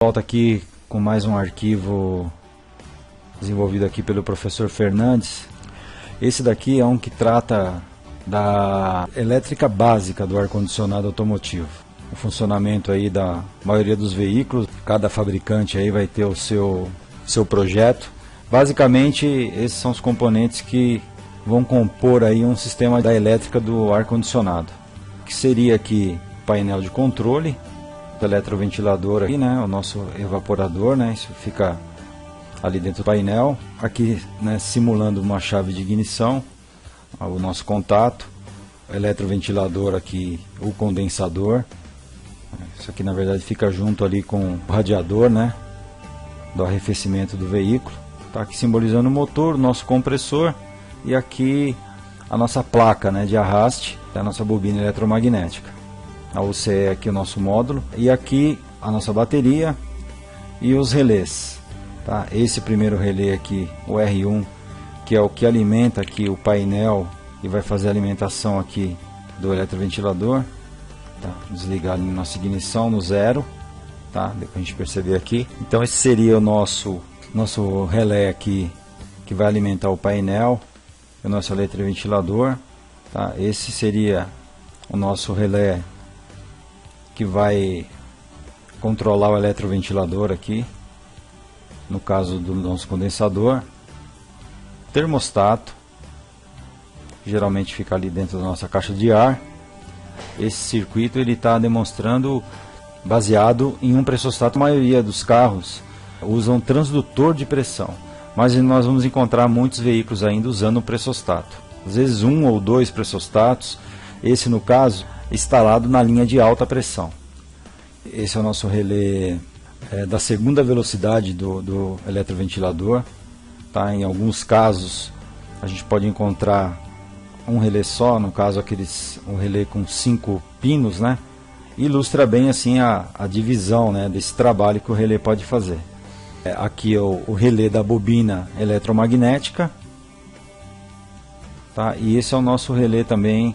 Volta aqui com mais um arquivo desenvolvido aqui pelo professor Fernandes. Esse daqui é um que trata da elétrica básica do ar-condicionado automotivo. O funcionamento aí da maioria dos veículos, cada fabricante aí vai ter o seu projeto. Basicamente, esses são os componentes que vão compor aí um sistema da elétrica do ar-condicionado, que seria aqui painel de controle, o eletroventilador aqui, né, o nosso evaporador, né, isso fica ali dentro do painel, aqui, né, simulando uma chave de ignição, o nosso contato, o eletroventilador aqui, o condensador, isso aqui na verdade fica junto ali com o radiador, né, do arrefecimento do veículo, tá aqui simbolizando o motor, o nosso compressor, e aqui a nossa placa, né, de arraste, a nossa bobina eletromagnética. A UCE aqui o nosso módulo, e aqui a nossa bateria e os relés, tá? Esse primeiro relé aqui, o R1, que é o que alimenta aqui o painel e vai fazer a alimentação aqui do eletroventilador, tá? Desligar ali nossa ignição no 0, tá? Depois a gente perceber aqui. Então esse seria o nosso relé aqui, que vai alimentar o painel, o nosso eletroventilador, tá? Esse seria o nosso relé que vai controlar o eletroventilador aqui, no caso do nosso condensador, termostato, que geralmente fica ali dentro da nossa caixa de ar. Esse circuito ele está demonstrando baseado em um pressostato. A maioria dos carros usam transdutor de pressão, mas nós vamos encontrar muitos veículos ainda usando o pressostato, às vezes um ou dois pressostatos, esse no caso instalado na linha de alta pressão. Esse é o nosso relé da segunda velocidade do eletroventilador, tá? Em alguns casos a gente pode encontrar um relé só, no caso um relé com 5 pinos, né? Ilustra bem assim a divisão, né, desse trabalho que o relé pode fazer. Aqui é o relé da bobina eletromagnética, tá? E esse é o nosso relé também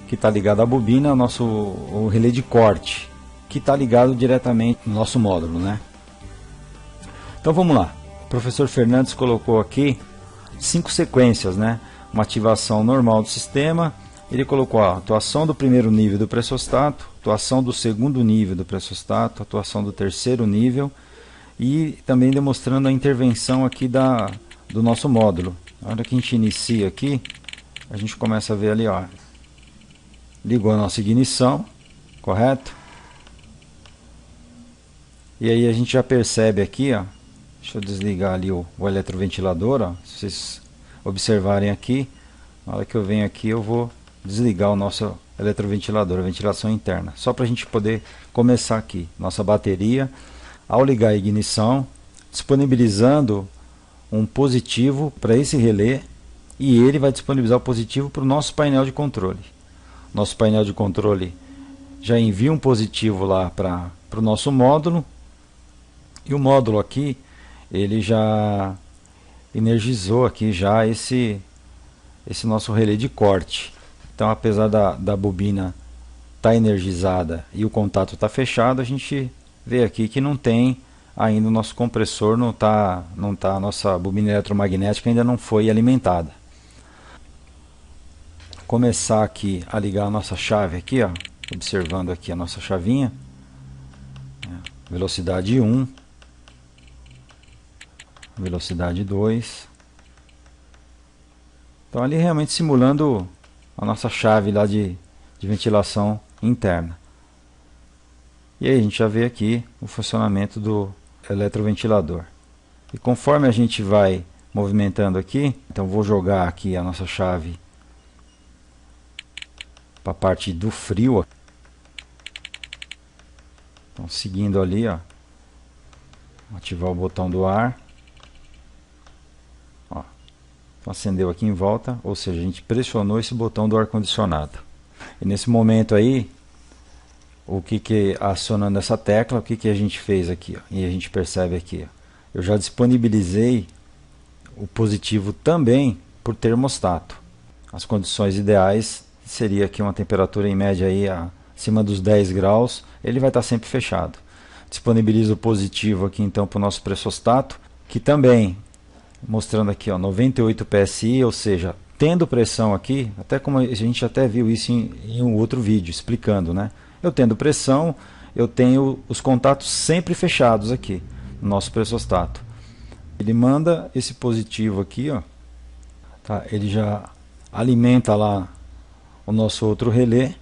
que está ligado à bobina, o relé de corte, que está ligado diretamente no nosso módulo, né? Então vamos lá. O professor Fernandes colocou aqui 5 sequências, né? Uma ativação normal do sistema. Ele colocou a atuação do primeiro nível do pressostato, atuação do segundo nível do pressostato, atuação do terceiro nível, e também demonstrando a intervenção aqui do nosso módulo. Na hora que a gente inicia aqui, a gente começa a ver ali, ó, ligou a nossa ignição, correto? E aí a gente já percebe aqui, ó, deixa eu desligar ali o eletroventilador, ó, se vocês observarem aqui, na hora que eu venho aqui eu vou desligar o nosso eletroventilador, a ventilação interna, só para a gente poder começar aqui, nossa bateria, ao ligar a ignição, disponibilizando um positivo para esse relé, e ele vai disponibilizar o positivo para o nosso painel de controle. Nosso painel de controle já envia um positivo lá para o nosso módulo, e o módulo aqui ele já energizou aqui já esse nosso relé de corte. Então, apesar da bobina estar energizada e o contato está fechado, a gente vê aqui que não tem ainda o nosso compressor, a nossa bobina eletromagnética ainda não foi alimentada. Começar aqui a ligar a nossa chave aqui, ó, observando aqui a nossa chavinha, velocidade 1, velocidade 2, então ali realmente simulando a nossa chave lá de ventilação interna. E aí a gente já vê aqui o funcionamento do eletroventilador, e conforme a gente vai movimentando aqui, então vou jogar aqui a nossa chave para a parte do frio. Então, seguindo ali, ó, ativar o botão do ar, ó, então acendeu aqui em volta, ou seja, a gente pressionou esse botão do ar condicionado, e nesse momento aí, o que acionando essa tecla, o que a gente fez aqui, ó, e a gente percebe aqui, ó, eu já disponibilizei o positivo também por termostato. As condições ideais seria aqui uma temperatura em média aí acima dos 10 graus, ele vai estar sempre fechado. disponibiliza o positivo aqui então para o nosso pressostato, que também, mostrando aqui, ó, 98 PSI, ou seja, tendo pressão aqui, até como a gente até viu isso em um outro vídeo explicando, né? Eu tendo pressão, eu tenho os contatos sempre fechados aqui no nosso pressostato. Ele manda esse positivo aqui, ó, tá? Ele já alimenta lá o nosso outro relé,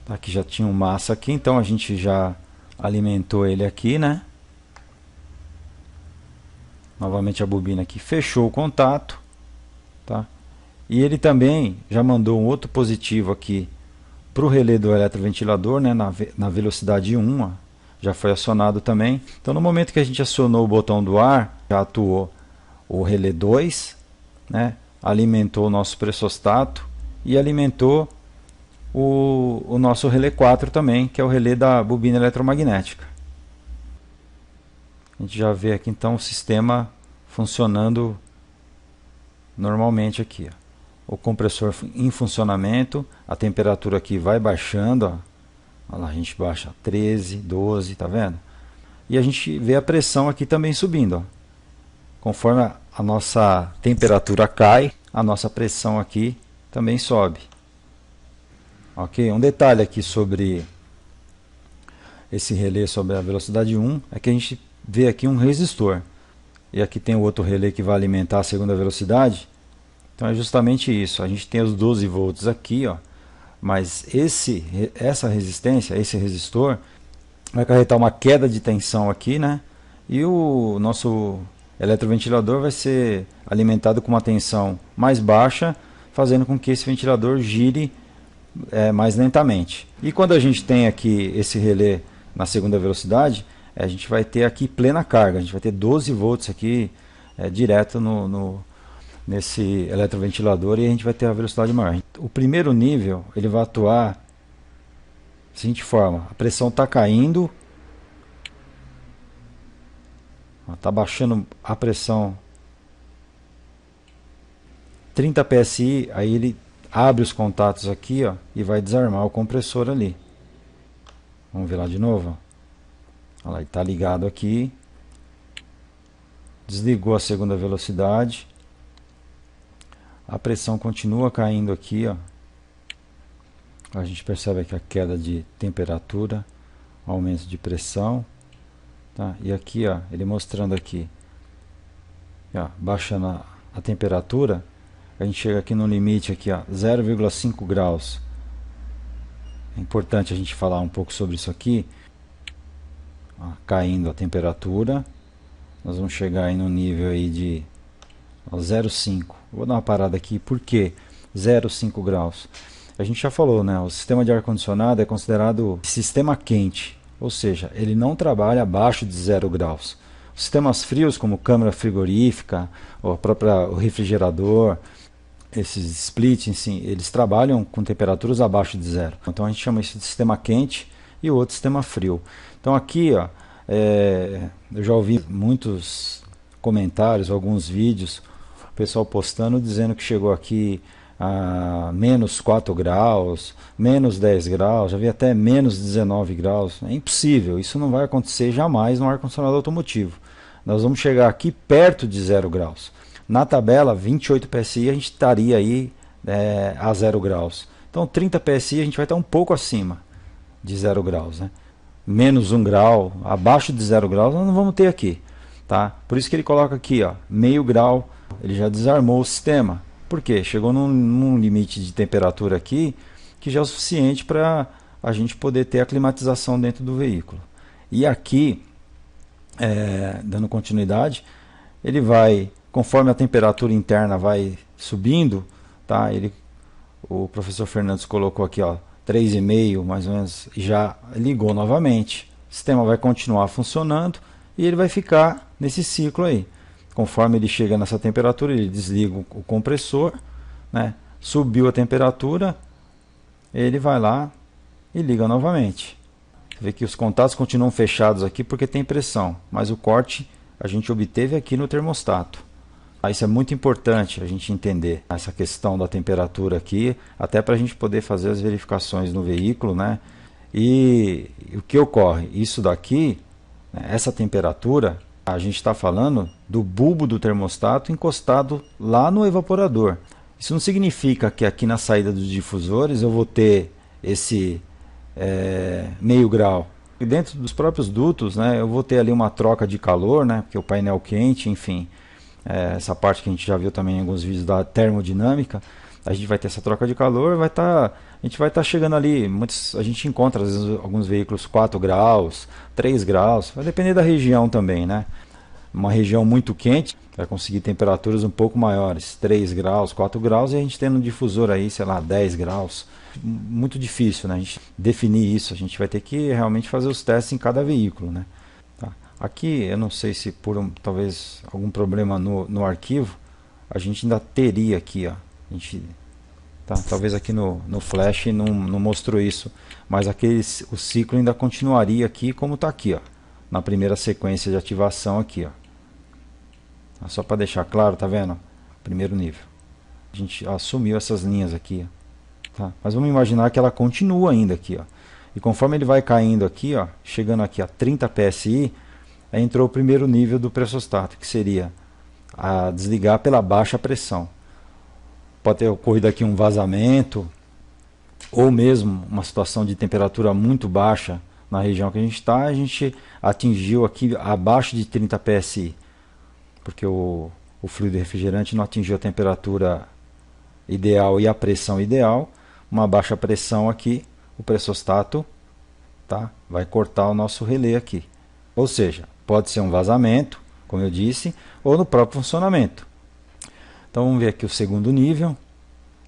tá? Que já tinha um massa aqui, então a gente já alimentou ele aqui, né? Novamente a bobina aqui fechou o contato, tá? E ele também já mandou um outro positivo aqui para o relé do eletroventilador, né? Na velocidade 1, ó, já foi acionado também. Então no momento que a gente acionou o botão do ar, já atuou o relé 2, né? Alimentou o nosso pressostato e alimentou o nosso relé 4 também, que é o relé da bobina eletromagnética. A gente já vê aqui então o sistema funcionando normalmente aqui, ó. O compressor em funcionamento, a temperatura aqui vai baixando, ó. Olha lá, a gente baixa 13, 12, tá vendo? E a gente vê a pressão aqui também subindo, ó. Conforme a nossa temperatura cai, a nossa pressão aqui também sobe. Ok? Um detalhe aqui sobre esse relé, sobre a velocidade 1, é que a gente vê aqui um resistor. E aqui tem o outro relé que vai alimentar a segunda velocidade. Então é justamente isso. A gente tem os 12 volts aqui, ó, mas essa resistência, esse resistor, vai acarretar uma queda de tensão aqui, né? E o nosso eletroventilador vai ser alimentado com uma tensão mais baixa, fazendo com que esse ventilador gire mais lentamente. E quando a gente tem aqui esse relé na segunda velocidade, a gente vai ter aqui plena carga, a gente vai ter 12 volts aqui direto nesse eletroventilador, e a gente vai ter a velocidade maior. O primeiro nível ele vai atuar da seguinte forma: a pressão está caindo, está baixando a pressão 30 PSI, aí ele abre os contatos aqui, ó, e vai desarmar o compressor ali. Vamos ver lá de novo, ó. Olha lá, ele está ligado aqui, desligou a segunda velocidade, a pressão continua caindo aqui, ó. A gente percebe aqui a queda de temperatura, aumento de pressão, tá? E aqui, ó, ele mostrando aqui, ó, baixando a temperatura, a gente chega aqui no limite aqui, ó, 0,5 graus. É importante a gente falar um pouco sobre isso aqui. Ó, caindo a temperatura, nós vamos chegar aí no nível aí de 0,5. Vou dar uma parada aqui. Por que 0,5 graus? A gente já falou, né? O sistema de ar-condicionado é considerado sistema quente, ou seja, ele não trabalha abaixo de 0 graus. Os sistemas frios, como câmara frigorífica, ou o refrigerador, esses splits, assim, eles trabalham com temperaturas abaixo de 0. Então a gente chama isso de sistema quente e o outro sistema frio. Então aqui, ó, eu já ouvi muitos comentários, alguns vídeos, o pessoal postando dizendo que chegou aqui a menos 4 graus, menos 10 graus, já vi até menos 19 graus. É impossível, isso não vai acontecer jamais no ar-condicionado automotivo. Nós vamos chegar aqui perto de 0 graus. Na tabela 28 PSI a gente estaria aí a 0 graus. Então 30 PSI a gente vai estar um pouco acima de 0 graus, né? Menos 1 grau, abaixo de 0 graus nós não vamos ter aqui, tá? Por isso que ele coloca aqui, ó, meio grau, ele já desarmou o sistema. Por quê? Chegou num limite de temperatura aqui que já é o suficiente para a gente poder ter a climatização dentro do veículo. E aqui, dando continuidade, ele vai, conforme a temperatura interna vai subindo, tá? O professor Fernandes colocou aqui, ó, 3,5 mais ou menos, já ligou novamente. O sistema vai continuar funcionando e ele vai ficar nesse ciclo aí. Conforme ele chega nessa temperatura, ele desliga o compressor, né? Subiu a temperatura, ele vai lá e liga novamente. Você vê que os contatos continuam fechados aqui porque tem pressão, mas o corte a gente obteve aqui no termostato. Isso é muito importante a gente entender essa questão da temperatura aqui, até para a gente poder fazer as verificações no veículo, né? E o que ocorre? Isso daqui Essa temperatura, a gente está falando do bulbo do termostato encostado lá no evaporador. Isso não significa que aqui na saída dos difusores eu vou ter esse meio grau. E dentro dos próprios dutos, né, eu vou ter ali uma troca de calor, né, porque o painel quente, enfim, essa parte que a gente já viu também em alguns vídeos da termodinâmica, a gente vai ter essa troca de calor, a gente vai estar chegando ali, a gente encontra às vezes alguns veículos 4 graus, 3 graus, vai depender da região também, né? Uma região muito quente, vai conseguir temperaturas um pouco maiores, 3 graus, 4 graus, e a gente tem no difusor aí, sei lá, 10 graus. Muito difícil, né, a gente definir isso, a gente vai ter que realmente fazer os testes em cada veículo, né? Tá. Aqui, eu não sei se por talvez algum problema no arquivo, a gente ainda teria aqui, ó, talvez aqui no flash não mostrou isso, mas o ciclo ainda continuaria aqui como está aqui, ó, na primeira sequência de ativação aqui, ó. Só para deixar claro, tá vendo? Primeiro nível. A gente assumiu essas linhas aqui, ó. Tá? Mas vamos imaginar que ela continua ainda aqui, ó. E conforme ele vai caindo aqui, ó, chegando aqui a 30 psi, aí entrou o primeiro nível do pressostato, que seria a desligar pela baixa pressão. Pode ter ocorrido aqui um vazamento, ou mesmo uma situação de temperatura muito baixa na região que a gente está, a gente atingiu aqui abaixo de 30 psi, porque o fluido refrigerante não atingiu a temperatura ideal e a pressão ideal. Uma baixa pressão aqui, o pressostato, tá, vai cortar o nosso relé aqui. Ou seja, pode ser um vazamento, como eu disse, ou no próprio funcionamento. Então vamos ver aqui o segundo nível,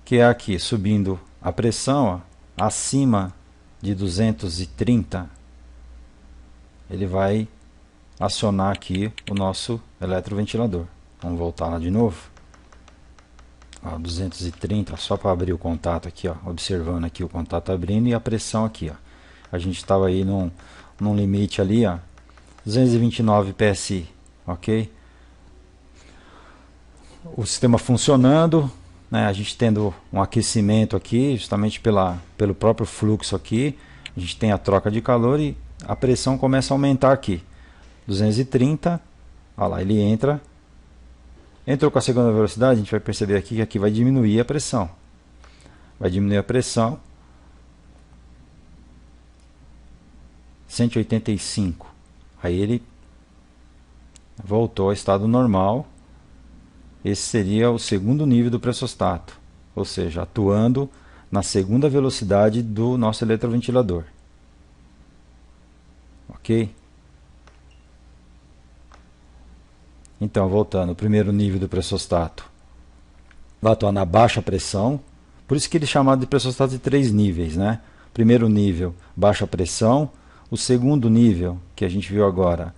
que é aqui subindo a pressão, ó, acima de 230, ele vai acionar aqui o nosso eletroventilador. Vamos voltar lá de novo. 230, só para abrir o contato aqui, ó, observando aqui o contato abrindo e a pressão aqui, ó. A gente estava aí num limite ali, ó, 229 psi, ok? O sistema funcionando, né, a gente tendo um aquecimento aqui, justamente pelo próprio fluxo aqui, a gente tem a troca de calor e a pressão começa a aumentar aqui, 230, olha lá, ele entrou com a segunda velocidade, a gente vai perceber aqui que aqui vai diminuir a pressão. Vai diminuir a pressão. 185. Aí ele voltou ao estado normal. Esse seria o segundo nível do pressostato. Ou seja, atuando na segunda velocidade do nosso eletroventilador. Ok? Então, voltando, o primeiro nível do pressostato vai atuar na baixa pressão, por isso que ele é chamado de pressostato de 3 níveis, né? Primeiro nível, baixa pressão. O segundo nível, que a gente viu agora,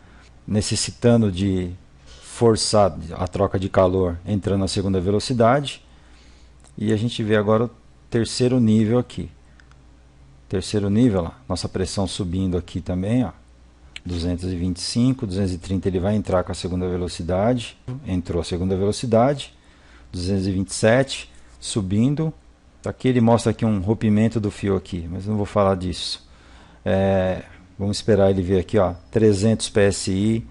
necessitando de forçar a troca de calor, entrando na segunda velocidade. E a gente vê agora o terceiro nível aqui. Terceiro nível, ó, nossa pressão subindo aqui também, ó. 225, 230 ele vai entrar com a segunda velocidade, entrou a segunda velocidade, 227, subindo, aqui ele mostra aqui um rompimento do fio aqui, mas não vou falar disso. Vamos esperar ele ver aqui, ó, 300 psi,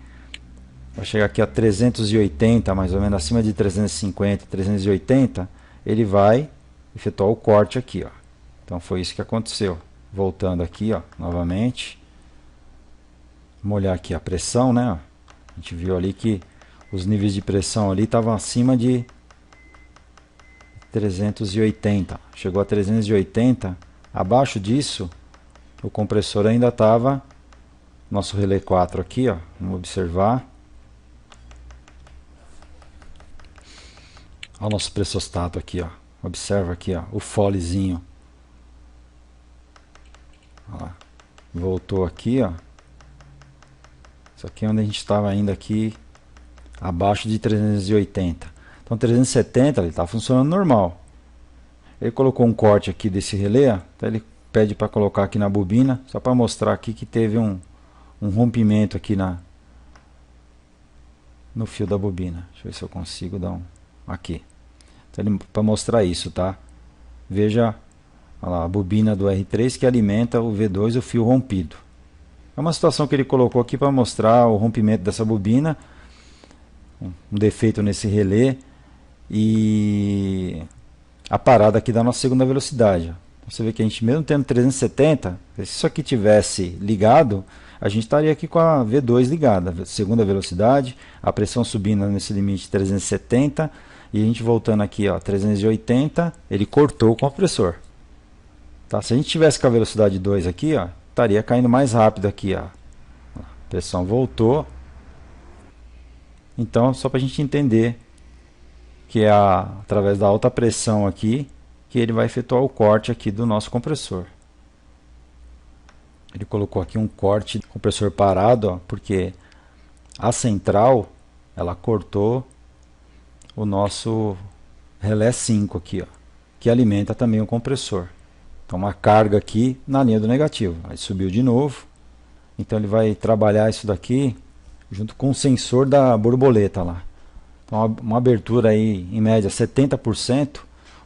vai chegar aqui a 380, mais ou menos acima de 350, 380, ele vai efetuar o corte aqui, ó. Então foi isso que aconteceu. Voltando aqui, ó, novamente. Vamos olhar aqui a pressão, né? A gente viu ali que os níveis de pressão ali estavam acima de 380. Chegou a 380. Abaixo disso, o compressor ainda estava, nosso relé 4 aqui, ó. Vamos observar. Olha o nosso pressostato aqui, ó. Observa aqui, ó, o folezinho. Olha lá. Voltou aqui, ó. Isso aqui é onde a gente estava ainda aqui abaixo de 380. Então 370 ele está funcionando normal. Ele colocou um corte aqui desse relé, então ele pede para colocar aqui na bobina, só para mostrar aqui que teve um rompimento aqui no fio da bobina. Deixa eu ver se eu consigo dar aqui. Então, para mostrar isso, tá? Veja, olha lá, a bobina do R3 que alimenta o V2, o fio rompido. É uma situação que ele colocou aqui para mostrar o rompimento dessa bobina, um defeito nesse relé e a parada aqui da nossa segunda velocidade. Você vê que a gente, mesmo tendo 370, se isso aqui tivesse ligado, a gente estaria aqui com a V2 ligada, segunda velocidade, a pressão subindo nesse limite 370 e a gente voltando aqui, ó, 380, ele cortou o compressor. Tá? Se a gente tivesse com a velocidade 2 aqui, ó, estaria caindo mais rápido aqui, ó. A pressão voltou. Então, só para a gente entender que é através da alta pressão aqui que ele vai efetuar o corte aqui do nosso compressor. Ele colocou aqui um corte do compressor parado, ó, porque a central ela cortou o nosso relé 5 aqui, ó, que alimenta também o compressor. Então uma carga aqui na linha do negativo. Aí subiu de novo. Então ele vai trabalhar isso daqui junto com o sensor da borboleta lá. Então uma abertura aí em média 70%,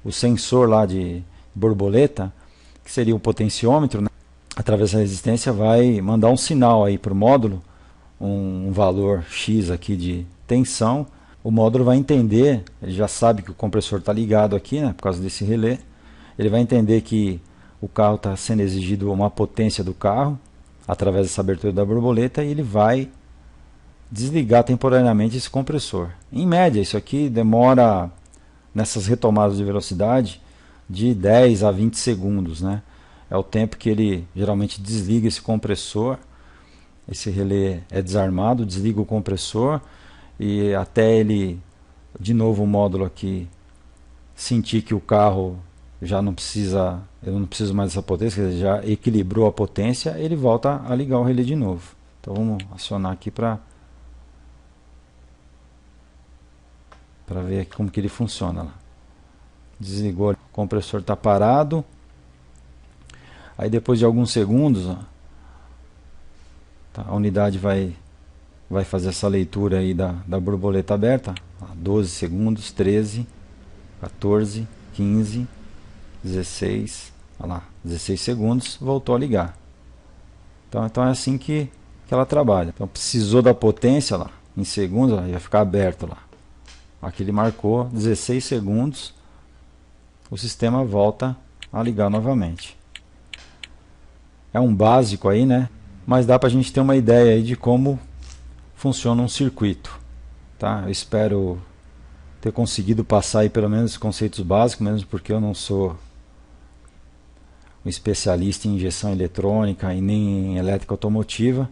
o sensor lá de borboleta, que seria o potenciômetro, né? Através da resistência vai mandar um sinal aí para o módulo, um valor X aqui de tensão. O módulo vai entender, ele já sabe que o compressor está ligado aqui, né, por causa desse relé. Ele vai entender que o carro está sendo exigido uma potência do carro, através dessa abertura da borboleta, e ele vai desligar temporariamente esse compressor. Em média, isso aqui demora, nessas retomadas de velocidade, de 10 a 20 segundos, né? É o tempo que ele geralmente desliga esse compressor. Esse relé é desarmado, desliga o compressor e até ele, de novo o módulo aqui, sentir que o carro já não precisa, eu não preciso mais dessa potência, ele já equilibrou a potência, ele volta a ligar o relé de novo. Então vamos acionar aqui para ver aqui como que ele funciona lá. Desligou, o compressor está parado. Aí depois de alguns segundos, ó, tá, a unidade vai fazer essa leitura aí da borboleta aberta. 12 segundos, 13, 14, 15, 16, olha lá, 16 segundos, voltou a ligar. Então é assim que ela trabalha. Então precisou da potência lá, em segundos, ó, ia ficar aberto lá. Aqui ele marcou 16 segundos, o sistema volta a ligar novamente. É um básico aí, né? Mas dá pra gente ter uma ideia aí de como funciona um circuito, tá? Eu espero ter conseguido passar aí pelo menos os conceitos básicos, mesmo porque eu não sou um especialista em injeção eletrônica e nem em elétrica automotiva,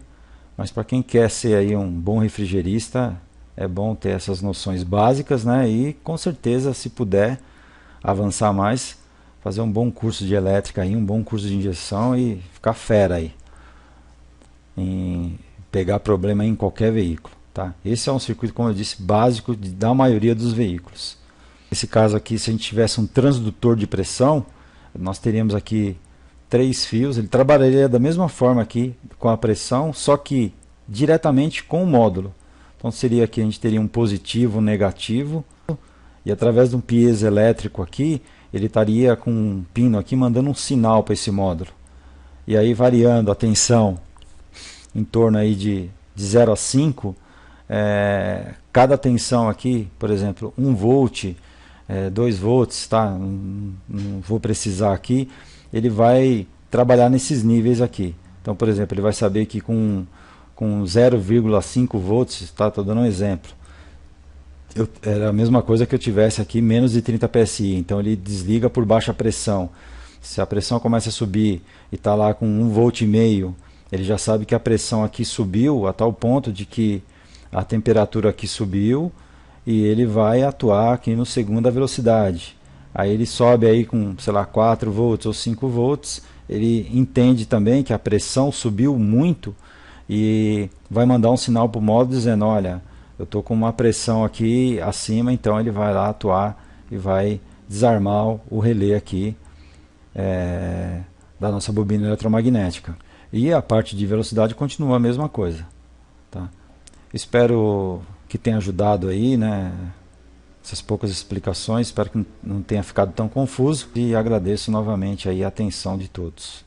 mas para quem quer ser aí um bom refrigerista, é bom ter essas noções básicas, né? E com certeza, se puder avançar mais, fazer um bom curso de elétrica aí, um bom curso de injeção e ficar fera aí em pegar problema em qualquer veículo, tá? Esse é um circuito, como eu disse, básico da maioria dos veículos. Nesse caso aqui, se a gente tivesse um transdutor de pressão, nós teríamos aqui 3 fios, ele trabalharia da mesma forma aqui com a pressão, só que diretamente com o módulo. Então seria aqui, a gente teria um positivo, um negativo, e através de um piezo elétrico aqui, ele estaria com um pino aqui mandando um sinal para esse módulo. E aí variando a tensão em torno aí de 0 a 5, cada tensão aqui, por exemplo, 1 volt, 2 volts, tá? Não vou precisar aqui, ele vai trabalhar nesses níveis aqui. Então, por exemplo, ele vai saber que com 0,5 volts, tá? Estou dando um exemplo. Era a mesma coisa que eu tivesse aqui menos de 30 psi, então ele desliga por baixa pressão. Se a pressão começa a subir e está lá com 1,5 volt, ele já sabe que a pressão aqui subiu a tal ponto de que a temperatura aqui subiu e ele vai atuar aqui no segunda velocidade. Aí ele sobe aí com, sei lá, 4 volts ou 5 volts, ele entende também que a pressão subiu muito e vai mandar um sinal para o módulo dizendo, olha, eu estou com uma pressão aqui acima, então ele vai lá atuar e vai desarmar o relé aqui da nossa bobina eletromagnética. E a parte de velocidade continua a mesma coisa, tá? Espero que tenha ajudado aí, né? Essas poucas explicações, espero que não tenha ficado tão confuso e agradeço novamente aí a atenção de todos.